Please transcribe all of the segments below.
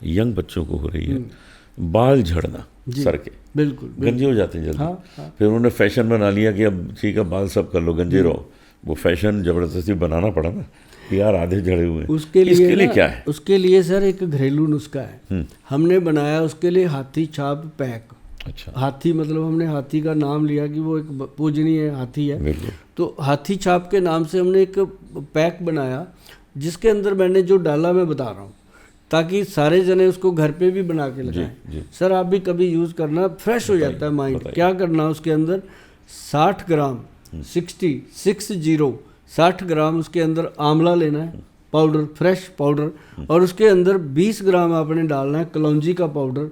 Young बच्चों को हो रही है, बाल झड़ना सर के, बिल्कुल गंजे हो जाते हैं जल्दी। हाँ। फिर उन्होंने फैशन बना लिया कि अब ठीक है बाल सब कर लो, गंजे रहो। वो फैशन ज़बरदस्ती बनाना पड़ा ना कि यार आधे झड़े हुए हैं। उसके लिए क्या है? उसके लिए सर एक घरेलू नुस्खा है, हमने बनाया उसके लिए हाथी छाप पैक। अच्छा। हाथी मतलब हमने हाथी का नाम लिया कि वो एक पूजनीय हाथी है, बिल्कुल। तो हाथी छाप के नाम से हमने एक पैक बनाया, जिसके अंदर मैंने जो डाला मैं बता रहा हूँ, ताकि सारे जने उसको घर पे भी बना के लगाएं। सर आप भी कभी यूज़ करना, फ्रेश हो जाता है माइंड। क्या करना उसके अंदर 60 ग्राम 60 ग्राम उसके अंदर आंवला लेना है पाउडर, फ्रेश पाउडर, और उसके अंदर 20 ग्राम आपने डालना है कलौंजी का पाउडर,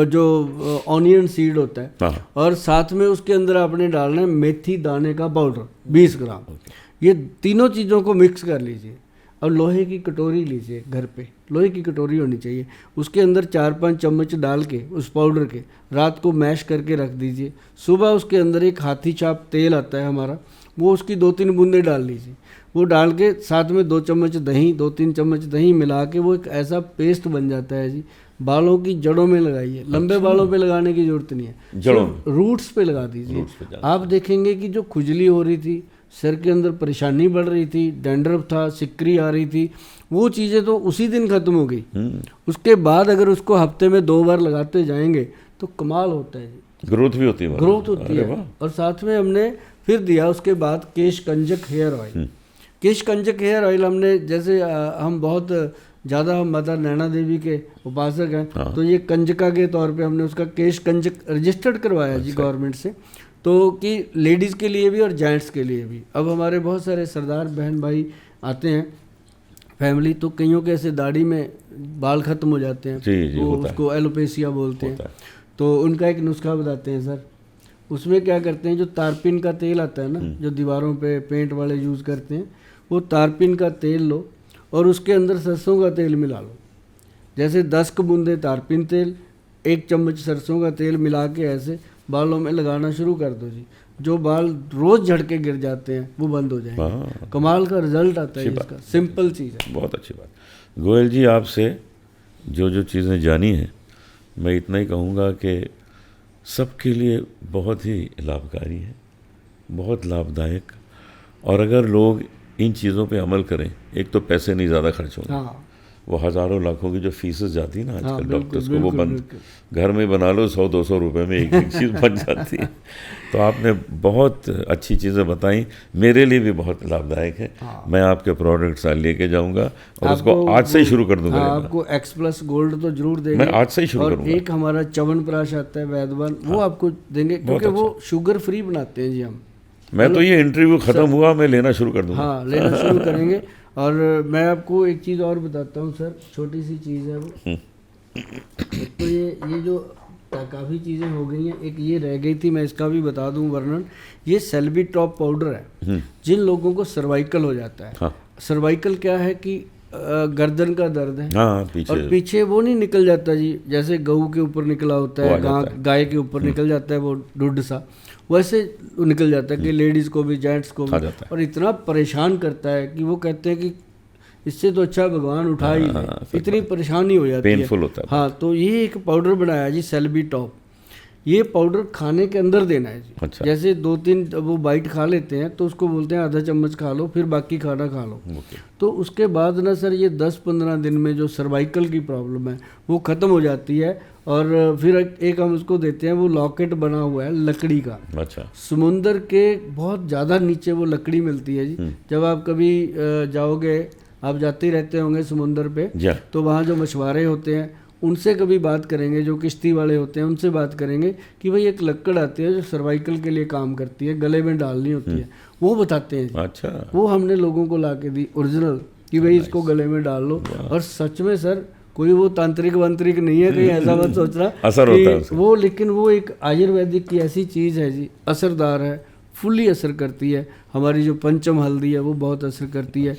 जो ऑनियन सीड होता है, और साथ में उसके अंदर आपने डालना है मेथी दाने का पाउडर 20 ग्राम। ये तीनों चीज़ों को मिक्स कर लीजिए और लोहे की कटोरी लीजिए, घर पे लोहे की कटोरी होनी चाहिए, उसके अंदर 4-5 चम्मच डाल के उस पाउडर के रात को मैश करके रख दीजिए। सुबह उसके अंदर एक हाथी छाप तेल आता है हमारा, वो उसकी 2-3 बूंदे डाल लीजिए, वो डाल के साथ में 2 चम्मच दही, 2-3 चम्मच दही मिला के वो एक ऐसा पेस्ट बन जाता है जी। बालों की जड़ों में लगाइए, लंबे बालों पे लगाने की जरूरत नहीं है, जड़ों रूट्स पे लगा दीजिए। आप देखेंगे कि जो खुजली हो रही थी, सर के अंदर परेशानी बढ़ रही थी, डैंड्रफ था, सिकरी आ रही थी, वो चीज़ें तो उसी दिन खत्म हो गई। उसके बाद अगर उसको हफ्ते में 2 बार लगाते जाएंगे तो कमाल होता है, ग्रोथ भी होती है, ग्रोथ होती है। और साथ में हमने फिर दिया उसके बाद केशकंजक हेयर ऑयल। केशकंजक हेयर ऑयल हमने, जैसे हम बहुत ज़्यादा हम माता नैना देवी के उपासक हैं, तो ये कंजका के तौर पे हमने उसका केशकंजक रजिस्टर्ड करवाया जी गवर्नमेंट से, तो कि लेडीज़ के लिए भी और जेंट्स के लिए भी। अब हमारे बहुत सारे सरदार बहन भाई आते हैं फैमिली, तो कईयों के ऐसे दाढ़ी में बाल ख़त्म हो जाते हैं, वो उसको एलोपेसिया बोलते हैं, तो उनका एक नुस्खा बताते हैं सर। उसमें क्या करते हैं, जो तारपीन का तेल आता है ना, जो दीवारों पे पेंट वाले यूज़ करते हैं, वो तारपीन का तेल लो और उसके अंदर सरसों का तेल मिला लो। जैसे 10 बूंदे तारपीन तेल, 1 चम्मच सरसों का तेल मिला के ऐसे बालों में लगाना शुरू कर दो जी। जो बाल रोज़ झड़ के गिर जाते हैं वो बंद हो जाएंगे। कमाल का रिजल्ट आता है इसका, सिंपल चीज़ है। बहुत अच्छी बात। गोयल जी, आपसे जो जो चीज़ें जानी हैं, मैं इतना ही कहूँगा कि सबके लिए बहुत ही लाभकारी है, बहुत लाभदायक। और अगर लोग इन चीज़ों पे अमल करें, एक तो पैसे नहीं ज़्यादा खर्च होंगे, वो हज़ारों लाखों की जो फीसेस जाती है ना आजकल डॉक्टर्स को, वो बंद घर में बना लो, 100-200 रुपये में एक चीज़ बन जाती है। तो आपने बहुत अच्छी चीज़ें बताई, मेरे लिए भी बहुत लाभदायक है। मैं आपके प्रोडक्ट्स लेके जाऊंगा और उसको आज से ही शुरू कर दूंगा। आपको X+ गोल्ड तो जरूर देंगे, मैं आज से ही शुरू करूँगा। एक हमारा च्यवनप्राश आता है वैद्यवान, वो आपको देंगे, क्योंकि वो शुगर फ्री बनाते हैं जी हम। मैं तो ये इंटरव्यू ख़त्म हुआ मैं लेना शुरू कर दूँगा। हाँ, लेना शुरू करेंगे। और मैं आपको एक चीज़ और बताता हूँ सर, छोटी सी चीज़ है वो। तो ये जो काफ़ी चीज़ें हो गई हैं, एक ये रह गई थी, मैं इसका भी बता दूं वर्णन। ये सेल्बी टॉप पाउडर है, जिन लोगों को सर्वाइकल हो जाता है। सर्वाइकल क्या है कि गर्दन का दर्द है, और पीछे वो नहीं निकल जाता जी, जैसे गऊ के ऊपर निकला होता है, गाय के ऊपर निकल जाता है वो डुड सा, वैसे निकल जाता है कि लेडीज़ को भी जेंट्स को भी, और इतना परेशान करता है कि वो कहते हैं कि इससे तो अच्छा भगवान उठा ही ले, इतनी परेशानी हो जाती है, होता है। हाँ, तो ये एक पाउडर बनाया जी सेल्बी टॉप। ये पाउडर खाने के अंदर देना है जी। अच्छा। जैसे 2-3 वो बाइट खा लेते हैं तो उसको बोलते हैं आधा चम्मच खा लो, फिर बाकी खाना खा लो। तो उसके बाद ना सर ये 10-15 दिन में जो सर्वाइकल की प्रॉब्लम है वो ख़त्म हो जाती है। और फिर एक हम उसको देते हैं, वो लॉकेट बना हुआ है लकड़ी का। अच्छा। समुंदर के बहुत ज़्यादा नीचे वो लकड़ी मिलती है जी। जब आप कभी जाओगे, आप जाते ही रहते होंगे समुंदर पे, तो वहाँ जो मछुआरे होते हैं उनसे कभी बात करेंगे, जो किश्ती वाले होते हैं उनसे बात करेंगे कि भाई एक लकड़ आती है जो सर्वाइकल के लिए काम करती है, गले में डालनी होती है, वो बताते हैं। अच्छा। वो हमने लोगों को ला के दी ओरिजिनल, कि भाई इसको गले में डाल लो। और सच में सर कोई वो तांत्रिक वांत्रिक नहीं है, कहीं ऐसा मत सोचना असर होता है वो, लेकिन वो एक आयुर्वेदिक की ऐसी चीज़ है जी, असरदार है, फुल्ली असर करती है। हमारी जो पंचम हल्दी है वो बहुत असर करती है।